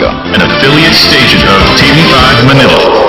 Zamboanga, an affiliate station of TV5 Manila.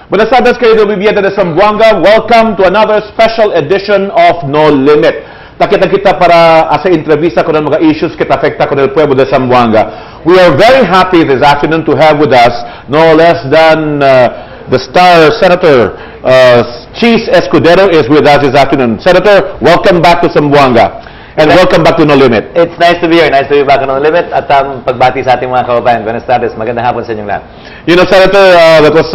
Buenas tardes, querido viviente de Zamboanga. Welcome to another special edition of No Limit. Nakita-kita para sa entrevista ko ng mga issues kita afekta ko ng pueblo de Zamboanga. We are very happy this afternoon to have with us no less than the star Senator Cheese Escudero is with us this afternoon. Senator, welcome back to Zamboanga. And welcome back to No Limit. It's nice to be here. Nice to be back on No Limit. At pagbati sa ating mga kababayan. Buenas tardes. Magandang hapon sa inyong lahat. You know, Senator, that was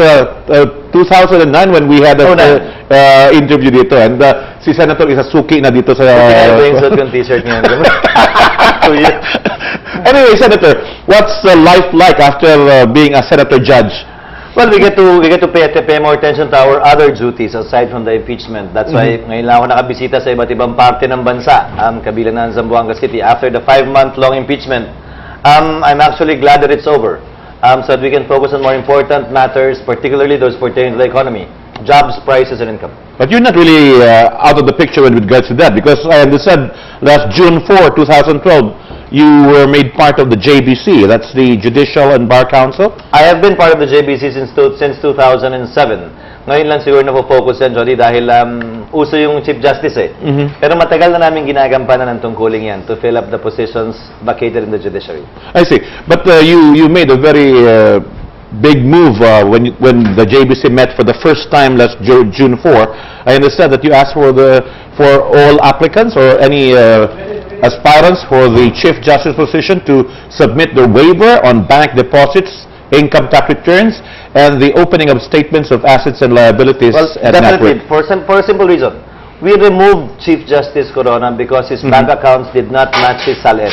2009 when we had an interview dito. And si Senator isa suki na dito sa... Ito yung suit yung t-shirt niya. Anyway, Senator, what's life like after being a Senator Judge? Well, we get to pay more attention to our other duties aside from the impeachment. That's why ngayon lang ako nakabisita sa iba't ibang parte ng bansa, kabilang na Zamboanga City. After the 5-month-long impeachment, I'm actually glad that it's over, so that we can focus on more important matters, particularly those pertaining to the economy, jobs, prices, and income. But you're not really out of the picture with regards to that, because I understand last June 4, 2012, you were made part of the JBC, that's the Judicial and Bar Council? I have been part of the JBC since 2007. Ngayon lang siguro na-focus yan, Jody, dahil uso yung Chief Justice eh. Pero matagal na namin ginagampanan ng tungkuling yan to fill up the positions vacated in the judiciary. I see. But you made a very big move when the JBC met for the first time last June 4. I understand that you asked for all applicants or any aspirants for the Chief Justice position to submit their waiver on bank deposits, income tax returns, and the opening of statements of assets and liabilities and net worth. For a simple reason. We removed Chief Justice Corona because his bank accounts did not match his salary.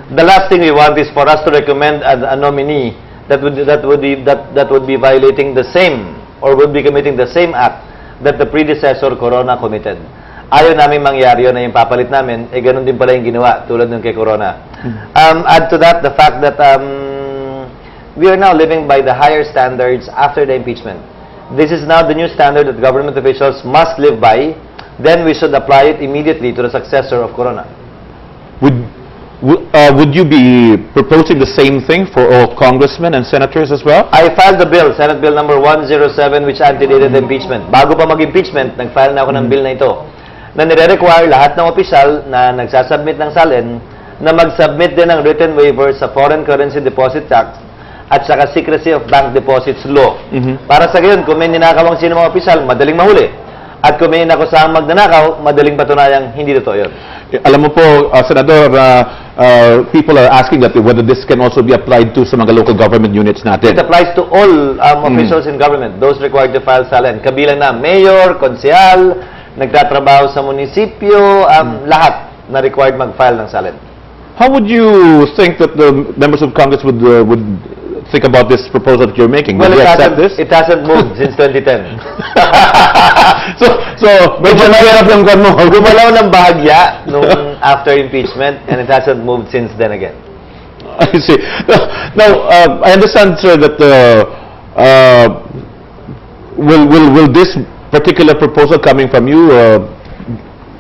The last thing we want is for us to recommend a nominee that would be violating the same or would be committing the same act that the predecessor Corona committed. Ayaw namin mangyari yun na yung papalit namin, ganun din pala yung ginawa, tulad ng kay Corona. Add to that, the fact that we are now living by the higher standards after the impeachment. This is now the new standard that government officials must live by. Then we should apply it immediately to the successor of Corona. Would you be proposing the same thing for all congressmen and senators as well? I filed the bill, Senate Bill number 107, which antedated the impeachment. Bago pa mag-impeachment, nag-file na ako ng bill na ito, na nire-require lahat ng opisyal na nagsasubmit ng salin na mag-submit din ng written waiver sa Foreign Currency Deposit Tax at saka Secrecy of Bank Deposits Law. Para sa gayon, kung may ninakaw ang sino mga opisyal, madaling mahuli. At kung may nakusahang magnanakaw, madaling patunayang hindi totoo yun. Alam mo po, Senador, people are asking that whether this can also be applied to sa mga local government units natin. It applies to all officials in government, those required to file salin. Kabilang na mayor, konsehal, nagtatrabaho sa munisipyo, lahat na required mag-file ng salin. How would you think that the members of Congress would think about this proposal that you're making? Well, would you accept this? It hasn't moved since 2010. so medyo mahirap yung gan mo. Gumalaw ng bahagya nung after impeachment, and it hasn't moved since then again. I see. Now, I understand, sir, that will this particular proposal coming from you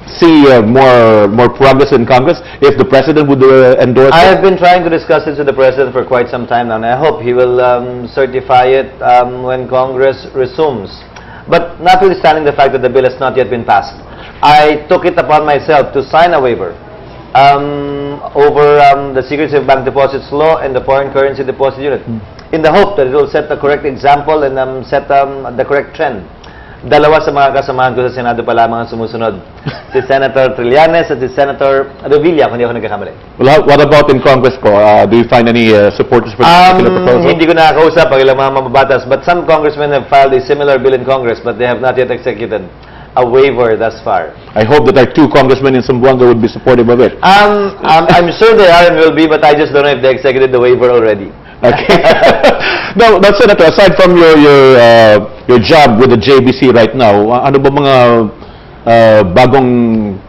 see more progress in Congress if the President would endorse it? I have been trying to discuss this with the President for quite some time now, and I hope he will certify it when Congress resumes. But notwithstanding the fact that the bill has not yet been passed, I took it upon myself to sign a waiver over the Secrecy of Bank Deposits Law and the Foreign Currency Deposit Unit, in the hope that it will set the correct example and set the correct trend. Dalawa sa mga kasamahan ko sa Senado pa lamang ang sumusunod. Si Senator Trillanes at si Senator Revilla, kung hindi ako nagkakamali. Well, what about in Congress po? Do you find any supporters for this particular proposal? Hindi ko nakakausap ang ilang mga mababatas, but some congressmen have filed a similar bill in Congress, but they have not yet executed. a waiver thus far. I hope that our 2 congressmen in Zamboanga would be supportive of it. I'm sure they are and will be, but I just don't know if they executed the waiver already. Okay. Now, Senator, aside from your job with the JBC right now, ano ba mga bagong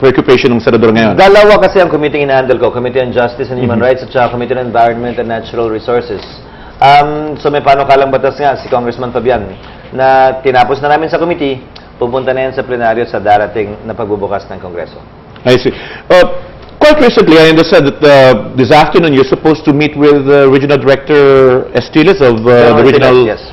preoccupation ng senador ngayon? Dalawa kasi ang committee in-handle ko, Committee on Justice and Human Rights at saka Committee on Environment and Natural Resources. So may panukalang batas nga si Congressman Fabian na tinapos na namin sa committee, pupunta na yan sa plenaryo sa darating na pagbubukas ng Kongreso. I see. Quite recently, I understand that this afternoon you're supposed to meet with Regional Director Estiles of the Regional yes.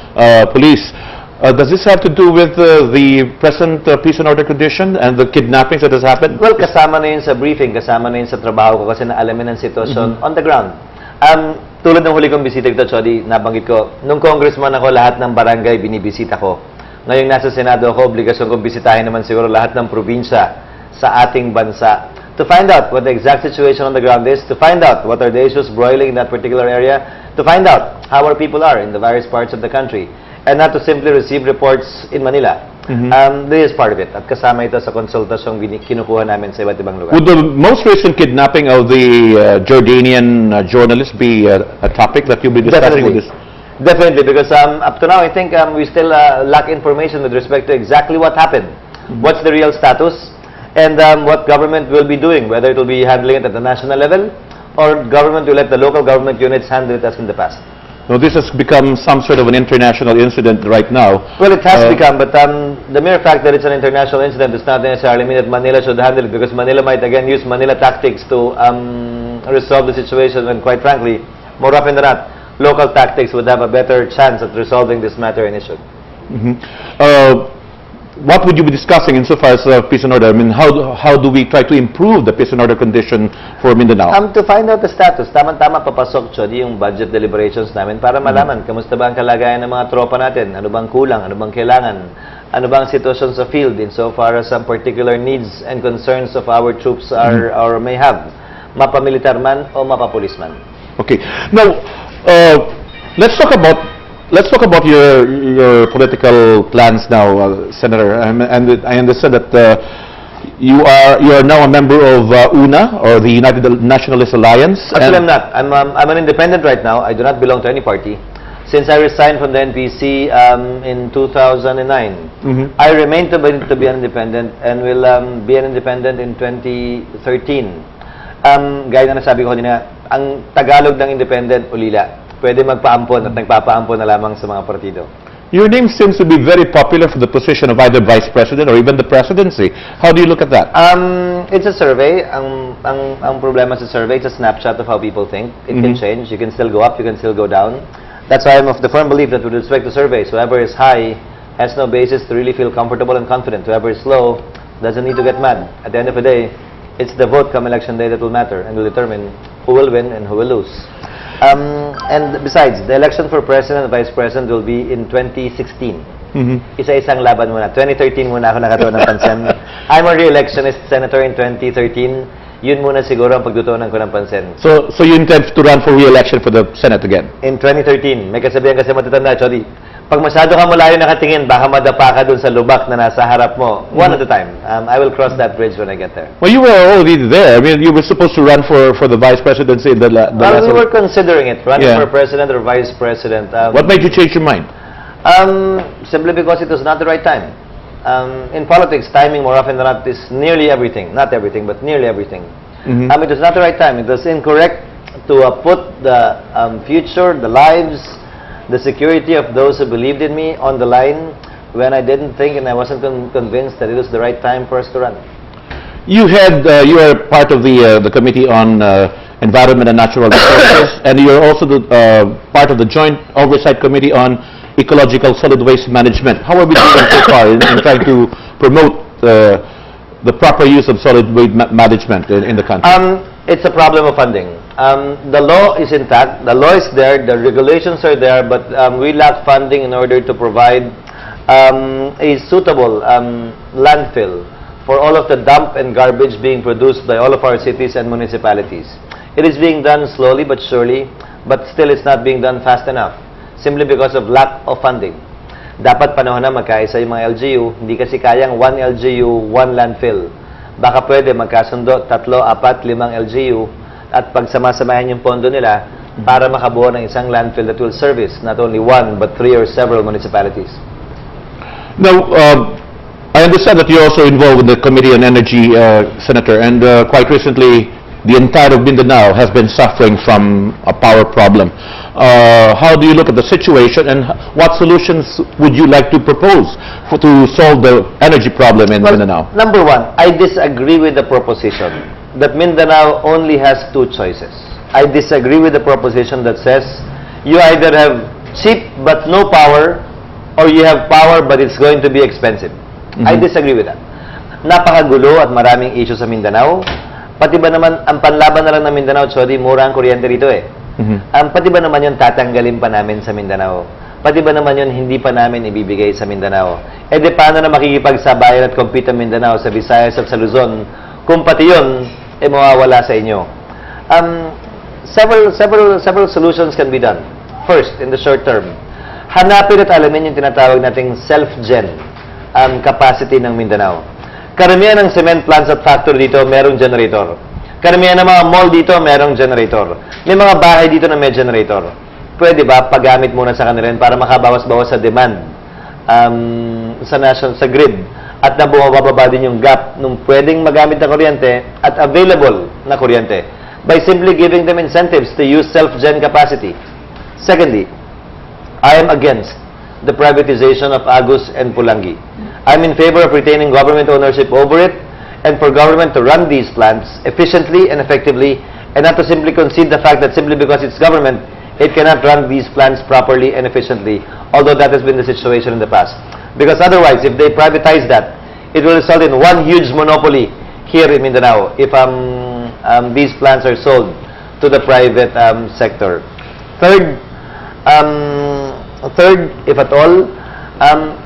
Police. Does this have to do with the present peace and order condition and the kidnappings that has happened? Well, kasama na yun sa briefing, kasama na yun sa trabaho ko kasi naalamin ang sitwasyon on the ground. Tulad ng huli kong bisita dito, Chody, nabanggit ko, nung congressman ako, lahat ng barangay binibisita ko. Ngayong nasa Senado ako, obligasyon kong bisitahin naman siguro lahat ng probinsya sa ating bansa to find out what the exact situation on the ground is, to find out what are the issues broiling in that particular area, to find out how our people are in the various parts of the country, and not to simply receive reports in Manila. This is part of it. At kasama ito sa konsultasyong kinukuha namin sa iba't ibang lugar. Would the most recent kidnapping of the Jordanian journalist be a topic that you'll be discussing with this? Definitely, because up to now, I think we still lack information with respect to exactly what happened. What's the real status? And what government will be doing, whether it will be handling it at the national level, or government will let the local government units handle it as in the past. Now, this has become some sort of an international incident right now. Well, it has become, but the mere fact that it's an international incident does not necessarily mean that Manila should handle it, because Manila might again use Manila tactics to resolve the situation, and quite frankly, more often than not, local tactics would have a better chance at resolving this matter and issue. What would you be discussing insofar as peace and order? I mean, how do we try to improve the peace and order condition for Mindanao? To find out the status, tama-tama papasok, Chody, yung budget deliberations namin para malaman kamusta ba ang kalagayan ng mga tropa natin, ano bang kulang, ano bang kailangan, ano bang sitwasyon sa field insofar as some particular needs and concerns of our troops are or may have, mapamilitar man o mapapulis man. Okay. Now, let's talk about your political plans now, Senator. And I understand that you are now a member of UNA, or the United Nationalist Alliance. Actually, I'm not. I'm an independent right now. I do not belong to any party. Since I resigned from the NPC in 2009, I remain to be an independent and will be an independent in 2013. Gaya na nasabi ko kanina, ang Tagalog ng independent, ulila. Pwede magpaampon at nagpapaampon na lamang sa mga partido. Your name seems to be very popular for the position of either Vice President or even the presidency. How do you look at that? It's a survey. Ang problema sa survey, it's a snapshot of how people think. It can change. You can still go up, you can still go down. That's why I'm of the firm belief that with respect to surveys, whoever is high has no basis to really feel comfortable and confident. Whoever is low doesn't need to get mad. At the end of the day, it's the vote come election day that will matter and will determine who will win and who will lose. And besides, the election for President and Vice President will be in 2016. Isa-isang laban muna. 2013 muna ako nakatuon ng pansin. I'm a re-electionist senator in 2013. Yun muna siguro ang pagtutuunan ko ng pansin. So you intend to run for re-election for the Senate again? In 2013. May kasabihan kasi matatanda, Chody. Pag masyado ka malayo nakatingin, baka madapa ka dun sa lubak na nasa harap mo. One at a time. I will cross that bridge when I get there. Well, you were already there. I mean, you were supposed to run for the vice presidency in the well, we were considering it, running for president or vice president. What made you change your mind? Simply because it was not the right time. In politics, timing more often than not is nearly everything. Not everything, but nearly everything. It was not the right time. It was incorrect to put the future, the lives, the security of those who believed in me on the line when I didn't think and I wasn't convinced that it was the right time for us to run. You are part of the Committee on Environment and Natural Resources, and you are also part of the Joint Oversight Committee on Ecological Solid Waste Management. How are we doing so far in trying to promote the proper use of solid waste management in the country? It's a problem of funding. The law is intact, the law is there, the regulations are there, but we lack funding in order to provide a suitable landfill for all of the dump and garbage being produced by all of our cities and municipalities. It is being done slowly but surely, but still it's not being done fast enough, simply because of lack of funding. Dapat panahon na magkaisa yung mga LGU. Hindi kasi kayang 1 LGU, 1 landfill. Baka pwede magkasundo 3, 4, 5 LGU at pagsamasamahin yung pondo nila para makabuo ng isang landfill that will service not only 1 but 3 or several municipalities. Now, I understand that you're also involved with the Committee on Energy, Senator, and quite recently, the entire of Mindanao has been suffering from a power problem. How do you look at the situation, and what solutions would you like to propose to solve the energy problem in Mindanao? Number one, I disagree with the proposition that Mindanao only has 2 choices. I disagree with the proposition that says you either have cheap but no power, or you have power but it's going to be expensive. I disagree with that. Napakagulo at maraming issue sa Mindanao. Pati ba naman, ang panlaban na lang ng Mindanao, Chody, mura ang kuryente rito eh. Pati ba naman yun tatanggalin pa namin sa Mindanao? Pati ba naman yun hindi pa namin ibibigay sa Mindanao? E de paano na makikipagsabayan at compete ang Mindanao sa Visayas at sa Luzon kung pati yun mawawala sa inyo? Several solutions can be done. First, in the short term, hanapin at alamin yung tinatawag nating self-gen capacity ng Mindanao. Karamihan ng cement plants at factory dito, merong generator. Karamihan ng mga mall dito, merong generator. May mga bahay dito na may generator. Pwede ba paggamit muna sa kanila para makabawas-bawas sa demand sa grid at na bumababa din yung gap nung pwedeng magamit na kuryente at available na kuryente by simply giving them incentives to use self-gen capacity. Secondly, I am against the privatization of Agus and Pulangi. I'm in favor of retaining government ownership over it and for government to run these plants efficiently and effectively and not to simply concede the fact that simply because it's government, it cannot run these plants properly and efficiently, although that has been the situation in the past. Because otherwise, if they privatize that, it will result in one huge monopoly here in Mindanao if these plants are sold to the private sector. Third, if at all,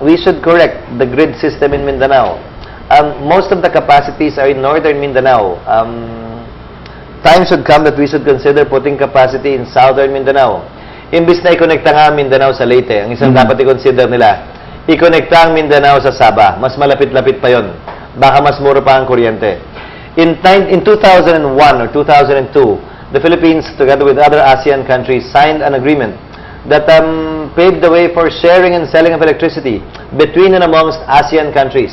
we should correct the grid system in Mindanao. Most of the capacities are in northern Mindanao. Time should come that we should consider putting capacity in southern Mindanao. Imbis na i-connecta nga Mindanao sa Leyte, ang isang dapat i-consider nila, i-connecta ang Mindanao sa Sabah. Mas malapit-lapit pa yon. Baka mas mura pa ang kuryente. In 2001 or 2002, the Philippines, together with other ASEAN countries, signed an agreement that paved the way for sharing and selling of electricity between and amongst ASEAN countries.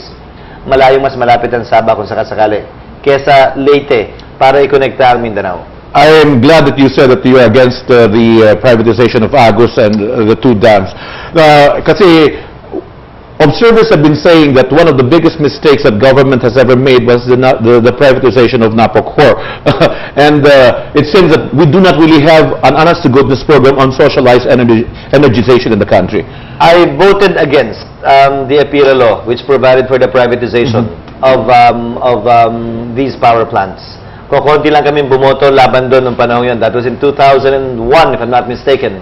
Malayong mas malapit ang Sabah kung sakasakali kesa Leyte para i-connecta ang Mindanao. I am glad that you said that you are against the privatization of Agus and the 2 dams. Kasi observers have been saying that one of the biggest mistakes that government has ever made was the privatization of Napocor. And it seems that we do not really have an honest-to-goodness program on socialized energization in the country. I voted against the APIRA law, which provided for the privatization of these power plants. Kukunti lang kami bumoto laban doon ng panahon yun. That was in 2001, if I'm not mistaken.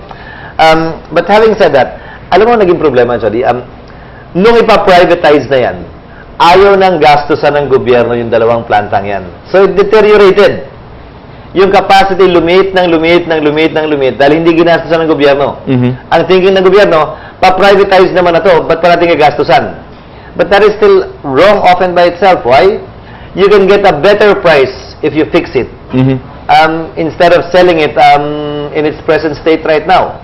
But having said that, alam mo naging problema, Chody? Nung ipa-privatize na yan, ayaw ng gastusan ng gobyerno yung 2 plantang yan. So it deteriorated. Yung capacity lumiit dahil hindi ginastusan ng gobyerno. Ang thinking ng gobyerno, pa-privatize naman na to, ba't pa natin gastusan? But that is still wrong often by itself. Why? You can get a better price if you fix it instead of selling it in its present state right now.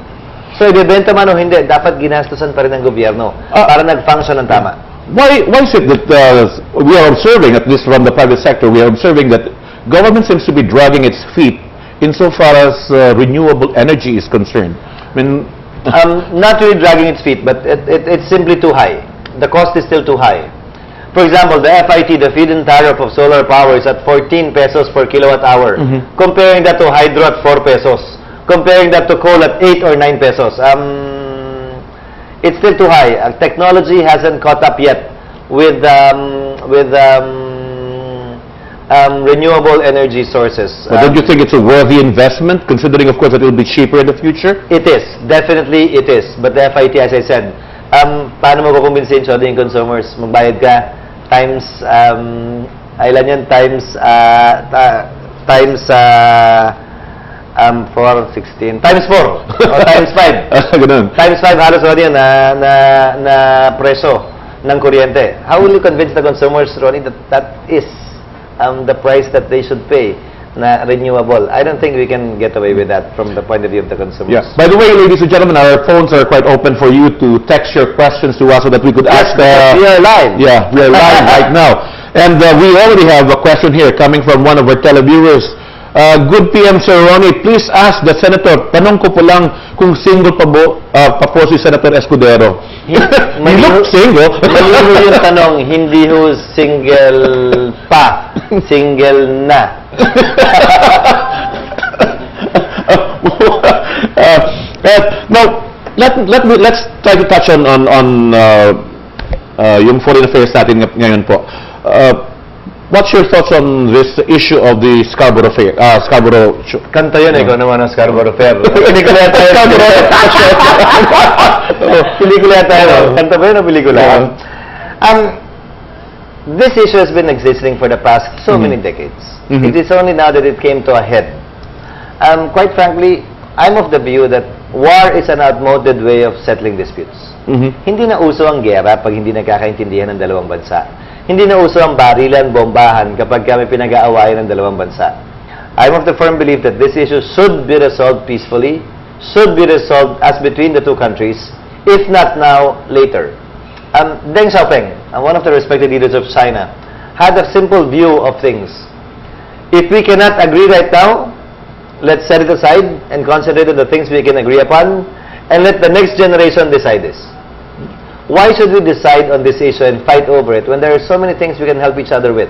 So, ibebenta man o hindi, dapat ginastusan pa rin ng gobyerno para nag-function ng tama. Why is it that we are observing, at least from the private sector, we are observing that government seems to be dragging its feet insofar as renewable energy is concerned? I mean, not really dragging its feet, but it's simply too high. The cost is still too high. For example, the FIT, the feed-in tariff of solar power is at 14 pesos per kilowatt hour. Comparing that to hydro at 4 pesos. Comparing that to coal at 8 or 9 pesos. It's still too high. Technology hasn't caught up yet with renewable energy sources. But don't you think it's a worthy investment, considering, of course, that it will be cheaper in the future? It is. Definitely it is. But the FIT, as I said, paano mo kukumbinsin yung consumers? Magbayad ka times, ilan yan? Times 4, 16, times 4, o times 5. Ganun. Times 5 halos Ronnie na preso ng kuryente. How will you convince the consumers, Ronnie, that is the price that they should pay na renewable? I don't think we can get away with that from the point of view of the consumers. Yes. By the way, ladies and gentlemen, our phones are quite open for you to text your questions to us so that we could ask. We are live. Yeah, we are live right now. And we already have a question here coming from one of our televiewers. Good PM, Sir Ronnie. Please ask the Senator. Tanong ko po lang kung single pa po si Senator Escudero. You look single. Malino yung tanong, hindi ho single pa, single na. Now, let's try to touch on yung foreign affairs natin ngayon po. What's your thoughts on this issue of the Scarborough Fair? Kanta yun, ikaw naman ang Scarborough Fair. Pelikula tayo. Pelikula tayo. Kanta ba yun o pelikula? This issue has been existing for the past so many decades. It is only now that it came to a head. Quite frankly, I'm of the view that war is an outmoded way of settling disputes. Hindi na uso ang gera pag hindi nagkakaintindihan ng dalawang bansa. Hindi na uso ang barilan, bombahan kapag kami pinag-aawayan ng dalawang bansa. I'm of the firm belief that this issue should be resolved peacefully, should be resolved as between the two countries, if not now, later. Deng Xiaoping, one of the respected leaders of China, had a simple view of things. If we cannot agree right now, let's set it aside and concentrate on the things we can agree upon, and let the next generation decide this. Why should we decide on this issue and fight over it when there are so many things we can help each other with?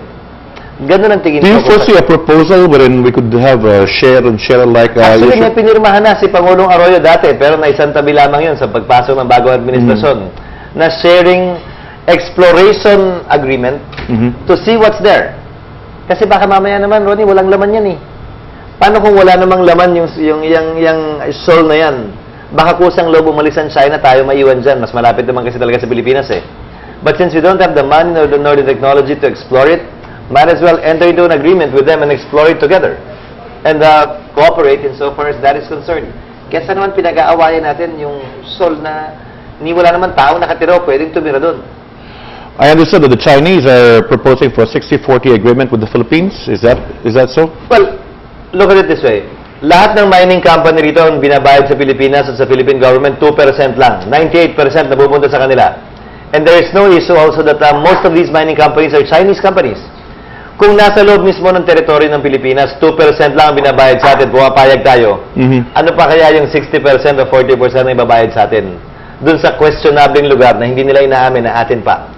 Ganun ang tingin ko. Do you foresee a proposal wherein we could have a share like Actually, issue? may pinirmahan na si Pangulong Arroyo dati, pero naisang tabi lamang yun sa pagpasok ng bagong administrasyon, na sharing exploration agreement to see what's there. Kasi baka mamaya naman, Ronnie, walang laman yan eh. Paano kung wala namang laman yung shoal na yan? Baka kusang loob umalis ang China, tayo maiwan dyan. Mas malapit naman kasi talaga sa Pilipinas eh. But since we don't have the money nor the technology to explore it, might as well enter into an agreement with them and explore it together. And cooperate insofar as that is concerned. Kesa naman pinag-aawayan natin yung shoal na ni wala naman tao nakatira, pwedeng tumira doon. I understood that the Chinese are proposing for a 60-40 agreement with the Philippines. Is that so? Well, look at it this way. Lahat ng mining company rito ang binabayad sa Pilipinas at sa Philippine government, 2% lang. 98% napupunta sa kanila. And there is no issue also that most of these mining companies are Chinese companies. Kung nasa loob mismo ng teritoryo ng Pilipinas, 2% lang ang binabayad sa atin, pumapayag tayo. Ano pa kaya yung 60% o 40% na ibabayad sa atin? Doon sa questionable lugar na hindi nila inaamin na atin pa.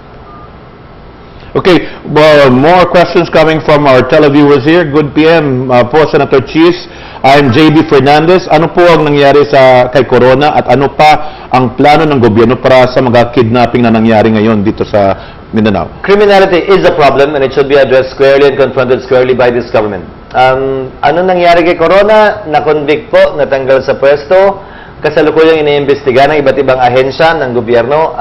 Okay, well, more questions coming from our televiewers here. Good PM po, Senator Cheese. I'm JB Fernandez. Ano po ang nangyari kay Corona at ano pa ang plano ng gobyerno para sa mga kidnapping na nangyari ngayon dito sa Mindanao? Criminality is a problem and it should be addressed squarely and confronted squarely by this government. Ano nangyari kay Corona? Na-convict po, natanggal sa pwesto. Kasalukuyang iniimbestiga ng iba't ibang ahensya ng gobyerno.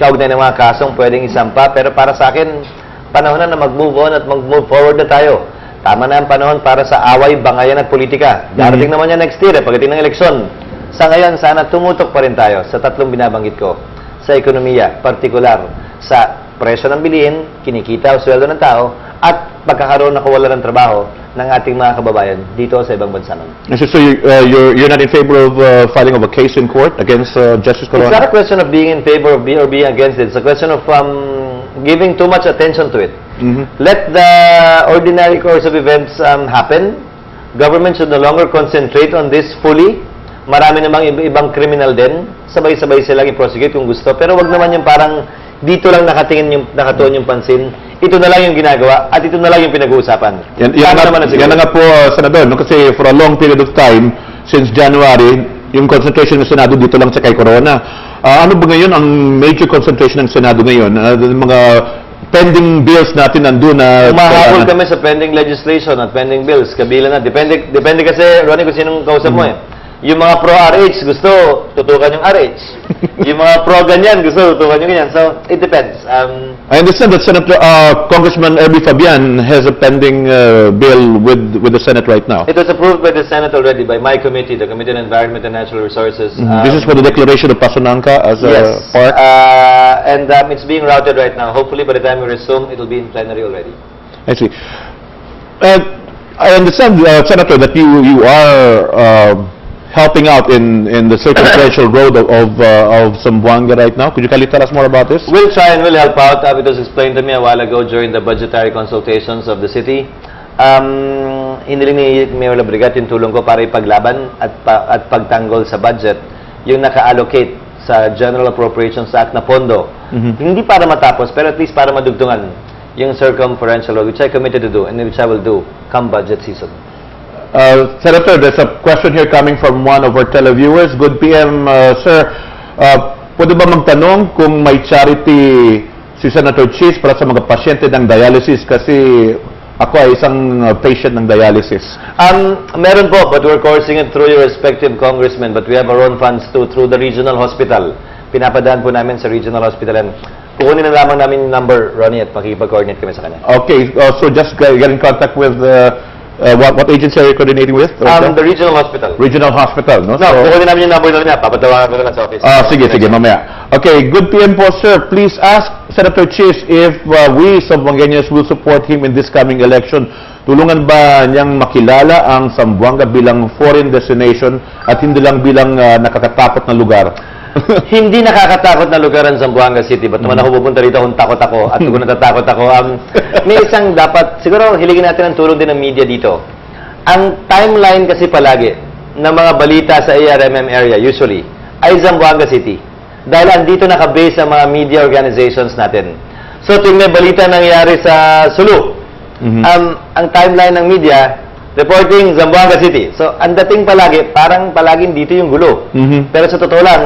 Kaugnay ng mga kasong pwedeng isampa. Pero para sa akin, panahon na mag-move on at mag-move forward na tayo. Tama na ang panahon para sa away, bangayan at politika. Darating naman yan next year, pagdating ng eleksyon. Sa ngayon, sana tumutok pa rin tayo sa tatlong binabanggit ko. Sa ekonomiya, partikular sa presyo ng bilihin, kinikita o sweldo ng tao, at pagkakaroon na kawalan ng trabaho ng ating mga kababayan dito sa ibang bansa naman. So you're not in favor of filing of a case in court against Justice Corona? It's not a question of being in favor of or being against it. It's a question of giving too much attention to it. Let the ordinary course of events happen. Government should no longer concentrate on this fully. Marami namang ibang criminal din. Sabay-sabay silang i-prosecute kung gusto. Pero wag naman yung parang dito lang nakatuon yung pansin. Ito na lang yung ginagawa at ito na lang yung pinag-uusapan. Yan na nga po, Senador, no? Kasi for a long period of time, since January, yung concentration ng Senado dito lang sa kay Corona. Ano ba ngayon ang major concentration ng Senado ngayon? Mga pending bills natin nandun na... Umahabol kami sa pending legislation at pending bills. Kabila na. Depende kasi, Ronnie, kung sinong kausap mo eh. Yung mga pro-RH, gusto tutukan yung RH. Yung mga pro-ganyan, gusto tutukan yung ganyan. So, it depends. I understand that Congressman Erby Fabian has a pending bill with the Senate right now. It was approved by the Senate already, by my committee, the Committee on Environment and Natural Resources. This is for the declaration of Pasunanka as Yes. a part? And it's being routed right now. Hopefully, by the time we resume, it will be in plenary already. I see. I understand, Senator, that you are helping out in the circumferential road of Zamboanga right now. Could you kindly tell us more about this? We'll try and we'll help out. It was explained to me a while ago during the budgetary consultations of the city. Hiniling ni Mayor Labregat yung tulong ko para ipaglaban at pagtanggol sa budget yung naka-allocate sa General Appropriations Act na pondo. Hindi para matapos, pero at least para madugtungan yung circumferential road, which I committed to do and which I will do come budget season. Senator, there's a question here coming from one of our televiewers. Good PM, sir. Pwede ba magtanong kung may charity si Senator Cheese para sa mga pasyente ng dialysis? Kasi ako ay isang patient ng dialysis. Meron po, but we're coursing it through your respective congressmen. But we have our own funds too, through the regional hospital. Pinapadaan po namin sa regional hospital. And kukunin na lamang namin yung number, Ronnie, at makipag-coordinate kami sa kanya. Okay, so just get in contact with what agency are you coordinating with? The regional hospital. Regional hospital, no? No, kukunin namin yung number niya. Papatawagan ko na lang sa office. Sige, mamaya. Okay, good PM po, sir. Please ask Senator Chis if we, Zamboangueños, will support him in this coming election. Tulungan ba niyang makilala ang Zamboanga bilang foreign destination at hindi lang bilang nakakatakot na lugar? Hindi nakakatakot na lugar ang Zamboanga City. Ba't naman ako pupunta rito kung takot ako at kung natatakot ako? May isang dapat, siguro hiligin natin ang tulong din ng media dito. Ang timeline kasi palagi ng mga balita sa ARMM area, usually, ay Zamboanga City. Dahil andito nakabase ang mga media organizations natin. So, tuwing may balita nangyari sa Sulu, ang timeline ng media, reporting Zamboanga City. So, ang dating palagi, parang palaging dito yung gulo. Pero sa totoo lang,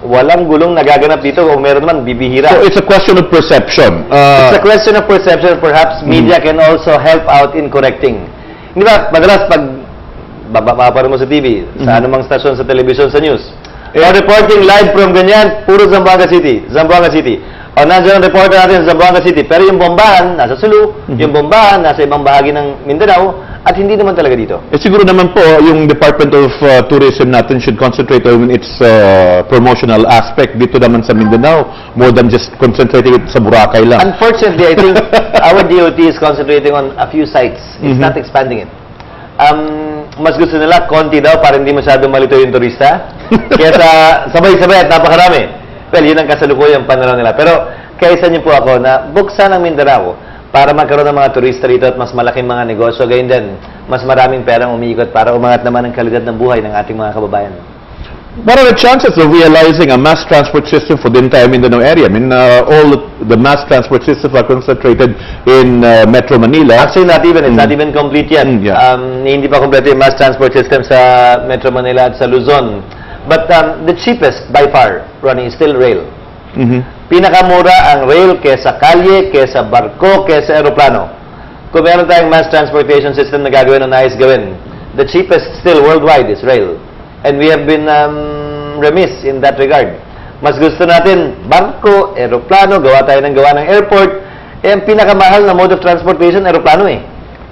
walang gulong nagaganap dito. Kung meron man, bibihira. So, it's a question of perception. It's a question of perception. Perhaps media can also help out in correcting. Hindi ba, madalas pag mapaparoon mo sa TV, sa anumang stasyon sa television, sa news, reporting live from ganyan, puro Zamboanga City. Zamboanga City. O nandiyan ang reporter natin sa Zamboanga City. Pero yung bombahan, nasa Sulu. Yung bombahan, nasa ibang bahagi ng Mindanao. At hindi naman talaga dito. Siguro naman po, yung Department of Tourism natin should concentrate on its promotional aspect dito naman sa Mindanao, more than just concentrating it sa Boracay lang. Unfortunately, I think our DOT is concentrating on a few sites. It's not expanding it. Mas gusto nila, konti daw, para hindi masyadong malito yung turista. Kaya sabay-sabay at napakarami. Well, yun ang kasalukuyang pananaw nila. Pero, kaisa niyo po ako na buksan ang Mindanao para magkaroon ng mga turista rito at mas malaking mga negosyo. Gayun din, mas maraming perang umiikot para umangat naman ang kalidad ng buhay ng ating mga kababayan. What are the chances of realizing a mass transport system for the entire Mindanao area? I mean, all the mass transport systems are concentrated in Metro Manila. Actually, not even. It's not even complete yet. Hindi pa kompleto yung mass transport system sa Metro Manila at sa Luzon. But the cheapest, by far, Ronnie, is still rail. Pinakamura ang rail kesa kalye, kesa barko, kesa aeroplano. Kung meron tayong mass transportation system na gagawin o nais gawin, the cheapest still worldwide is rail. And we have been remiss in that regard. Mas gusto natin barko, aeroplano, gawa tayo ng gawa ng airport. Ang pinakamahal na mode of transportation, aeroplano eh.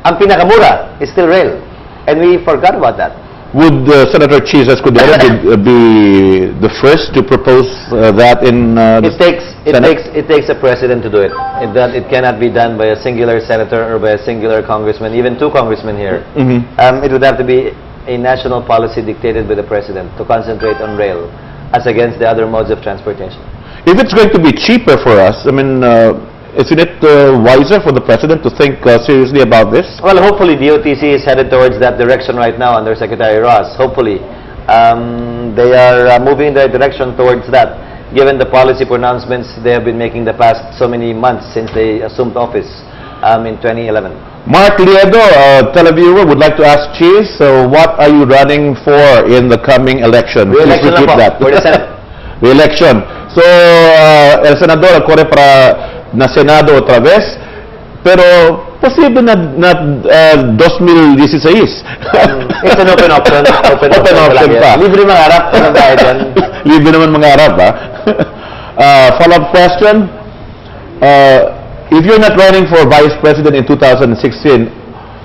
Ang pinakamura is still rail. And we forgot about that. Would Senator Cheese Escudero be the first to propose that in it takes a president to do it. It cannot be done by a singular senator or by a singular congressman, even two congressmen here. It would have to be a national policy dictated by the president to concentrate on rail as against the other modes of transportation. If it's going to be cheaper for us, I mean, isn't it wiser for the president to think seriously about this? Well, hopefully DOTC is headed towards that direction right now under Secretary Ross. Hopefully. They are moving in the right direction towards that, given the policy pronouncements they have been making the past so many months since they assumed office in 2011. Mark Liedo, televiewer, would like to ask Cheese, what are you running for in the coming election? Please repeat that. For the Senate. Re-election. So, el senador corre para na Senado otra vez, pero posible na 2016. It's an open option. Open option pa. Libre mangarap. Ano ba yan? Libre naman mangarap, ha? Follow-up question. If you're not running for Vice President in 2016,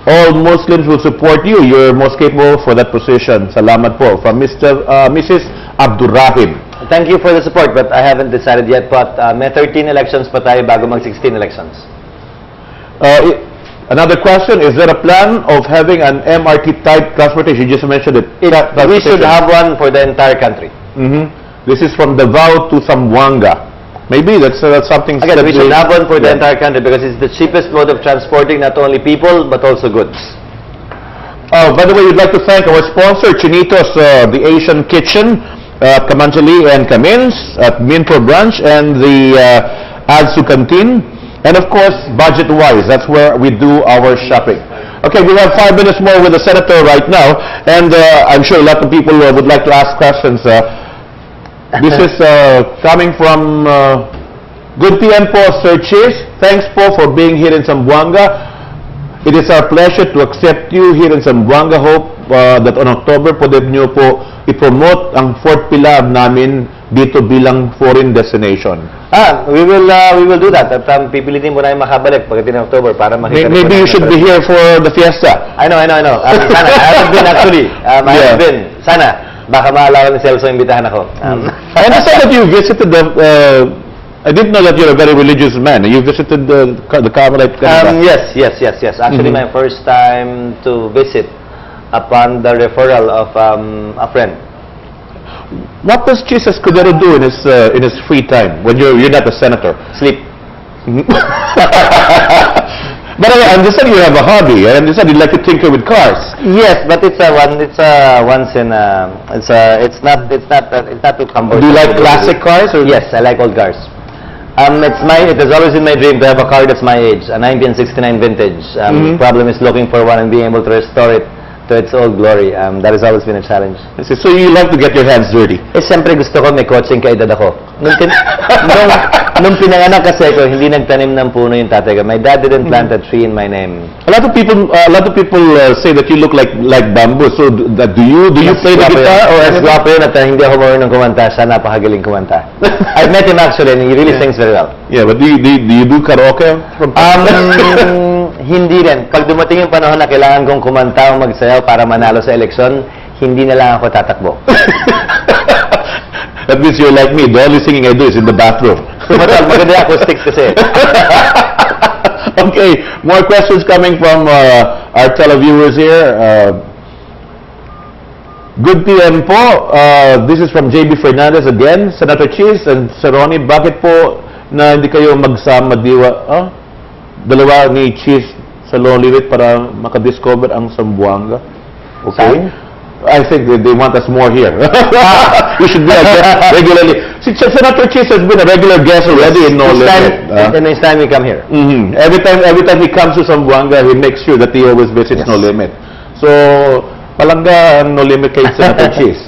all Muslims will support you. You're most capable for that position. Salamat po. From Mrs. Abdurrahim. Thank you for the support, but I haven't decided yet. But may 13 elections pa tayo bago mag-16 elections. Another question, is there a plan of having an MRT-type transportation? You just mentioned it. We should have one for the entire country. This is from Davao to Zamboanga. Maybe that's something... Again, we should have one for the entire country because it's the cheapest mode of transporting not only people, but also goods. By the way, we'd like to thank our sponsor, Chinitos, the Asian Kitchen, Kamanjali and Camins at Minto Branch, and the Adsu Canteen. And of course, budget-wise, that's where we do our shopping. Okay, we have 5 minutes more with the Senator right now, and I'm sure a lot of people would like to ask questions. This is coming from Good PM po, Sir Chis. Thanks po for being here in Zamboanga. It is our pleasure to accept you here in Zamboanga. Hope that on October, pwede nyo po i-promote ang fourth pillar namin dito bilang foreign destination. We will do that. At pipilitin mo na yung makabalik pagdating ng October para makita. Maybe you should be here for the fiesta. I know. Sana. I haven't been actually. I haven't been. Sana. Baka maalawa ni Celso imbitahan ako. I understand that you visited the... I didn't know that you're a very religious man. You visited the Carmelite. Yes. Actually, my first time to visit upon the referral of a friend. What does Chis Escudero do in his free time when you're not a senator? Sleep. But I understand you have a hobby. I understand you like to tinker with cars. Yes, but it's not too cumbersome. Do you like classic cars? Or? Yes, I like old cars. It has always been my dream to have a car that's my age, a 1969 vintage. Problem is looking for one and being able to restore it to its old glory. That has always been a challenge. So you like to get your hands dirty? Siyempre gusto ko may kotseng kaedad ako. Nung pinanganak kasi ko, hindi nagtanim ng puno yung tatay ko. My dad didn't plant a tree in my name. A lot of people say that you look like bamboo. So do you play the guitar or as guwapo yun at hindi ako marunong kumanta. Siya napakagaling kumanta. I've met him actually and he really sings very well. Yeah, but do you do karaoke? Hindi rin. Pag dumating yung panahon na kailangan kong kumanta o magsayaw para manalo sa eleksyon, hindi na lang ako tatakbo. That means you're like me. The only singing I do is in the bathroom. Maganda acoustics kasi. Okay, more questions coming from our televiewers here. Good PM po. This is from JB Fernandez again. Senator Chis and Sir Ronnie, bakit po na hindi kayo magsama dalawa ni Chis sa Loliwit para makadiscover ang Zamboanga? Okay. I think they want us more here. We should be regularly. Senator Chis has been a regular guest already in No Limit. Next time we come here. Every time he comes to Zamboanga, he makes sure that he always visits No Limit. So, palangga ang No Limit kay Senator Chis.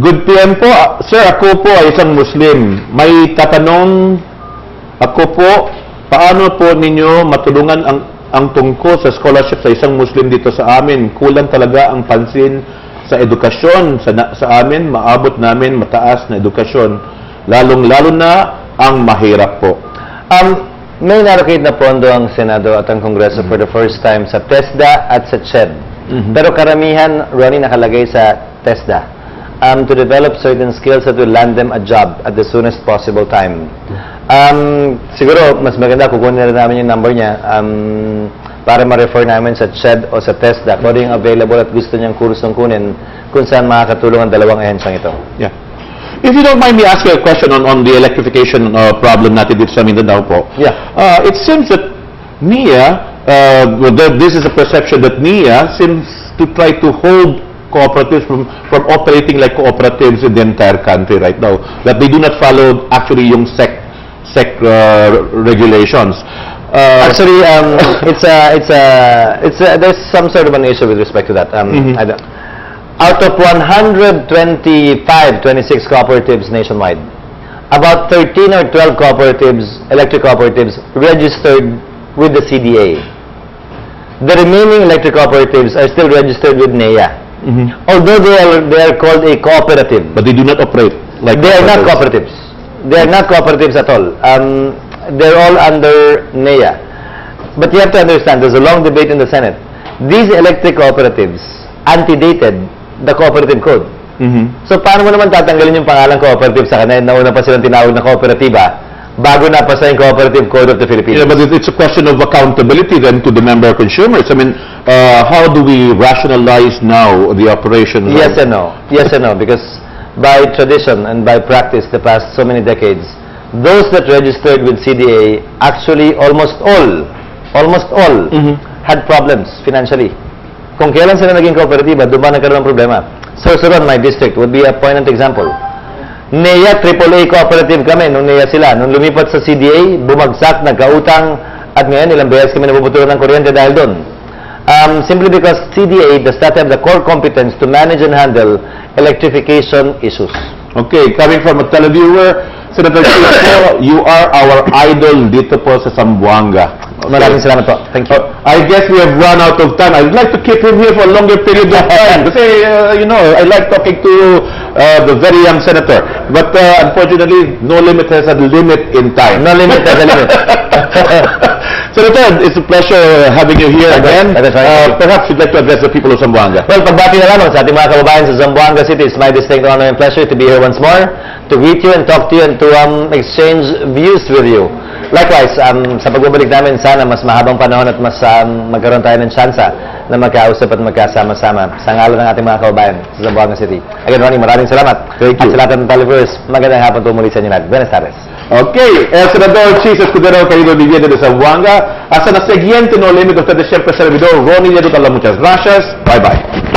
Good PM po. Sir, ako po ay isang Muslim. May tatanong ako po, paano po ninyo matulungan ang tungkol sa scholarship sa isang Muslim dito sa amin? Kulang talaga ang pansin sa edukasyon sa amin, maabot namin mataas na edukasyon, lalong-lalo na ang mahirap po. May narocate na pondo ang Senado at ang Kongreso for the first time sa TESDA at sa CHED. Pero karamihan, Ronnie, nakalagay sa TESDA to develop certain skills that will land them a job at the soonest possible time. Siguro, mas maganda kukunin na namin yung number niya para ma-refer namin sa CHED o sa TESDA kung yung available at gusto niyang kursong kunin kung saan makakatulong ang dalawang ahensyang ito. Yeah. If you don't mind me asking a question on the electrification problem natin dito sa Mindanao po. Yeah. It seems that NIA, this is a perception that NIA seems to try to hold cooperatives from operating like cooperatives in the entire country right now. That they do not follow actually yung SEC regulations. Actually, there's some sort of an issue with respect to that. Out of 126 cooperatives nationwide, about 13 or 12 cooperatives, electric cooperatives, registered with the CDA. The remaining electric cooperatives are still registered with NEA. Although they are called a cooperative. But they do not operate like They are not cooperatives. They are not cooperatives at all. They're all under NEA. But you have to understand, there's a long debate in the Senate. These electric cooperatives antedated the cooperative code. So paano mo naman tatanggalin yung pangalan cooperative sa kanila? Nauna pa silang tinawag na kooperatiba bago napasa yung Cooperative Code of the Philippines. Yeah, but it's a question of accountability then to the member consumers. I mean, how do we rationalize now the operation? Yes and no. Yes and no. Because by tradition and by practice the past so many decades, those that registered with CDA, actually almost all had problems financially. Kung kailan sila naging kooperatiba, doon ba nagkaroon ng problema? Sorsogon, my district, would be a poignant example. NEA, AAA cooperative kami, nung NEA sila. Nung lumipat sa CDA, bumagsak, nagkautang, at ngayon ilang beses kami nabubutulan ng kuryente dahil doon. Simply because CDA does not have the core competence to manage and handle electrification issues. Okay, coming from a televiewer, Senator Chico, you are our idol dito po sa Zamboanga. Maraming salamat po. Thank you. I guess we have run out of time. I'd like to keep him here for a longer period of time. Kasi, you know, I like talking to the very young senator. But unfortunately, no limit has a limit in time. No limit has a limit. Senator, it's a pleasure having you here again. Perhaps you'd like to address the people of Zamboanga. Well, pagbati na lamang sa ating mga kababayan sa Zamboanga City. It's my distinct honor and pleasure to be here once more, to greet you and talk to you and to exchange views with you. Likewise, sa pagbabalik namin, sana mas mahabang panahon at mas magkaroon tayo ng tsansa na magkausap at magkasama-sama sa ngalan ng ating mga kababayan sa Zamboanga City. Again, Ronnie, maraming salamat. Thank you. At sa lahat ng televiewers, magandang hapon po muli sa inyo lahat. Buenas tardes. Okay, el Senador Chief Escudero, querido viviente de Zamboanga. Hasta la siguiente No Limit, usted es siempre servidor Ronnie Leduc. Muchas gracias. Bye-bye.